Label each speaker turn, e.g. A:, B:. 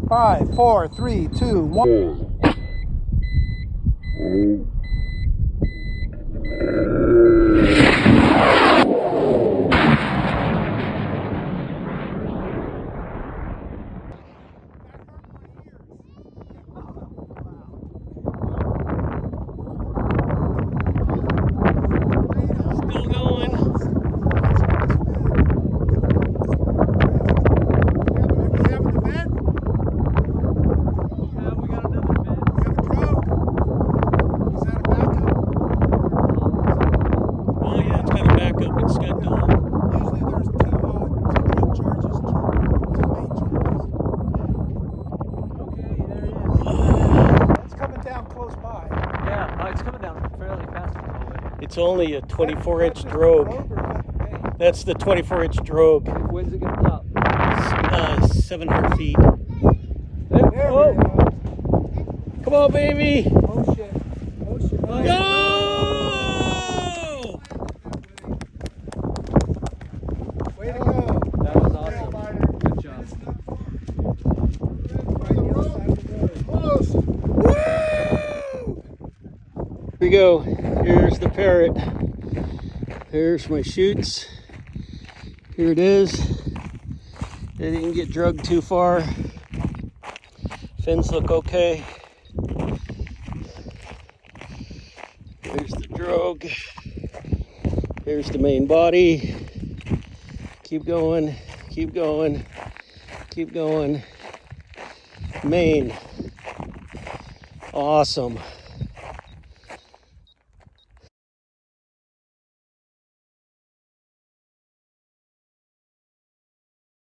A: 5, 4, 3, 2, 1.
B: It's only a 24-inch drogue. That's the 24-inch drogue.
C: When's it gonna top?
B: 700 feet.
C: There
B: oh. Come on, baby.
A: Oh shit. Oh shit.
B: Go!
A: Way to go.
C: That was awesome. Good job.
A: Close.
B: Woo! Here we go. Here's the Parrot. Here's my chutes. Here it is. They didn't get drugged too far. Fins look okay. Here's the drogue. Here's the main body. Keep going, keep going, keep going. Main. Awesome.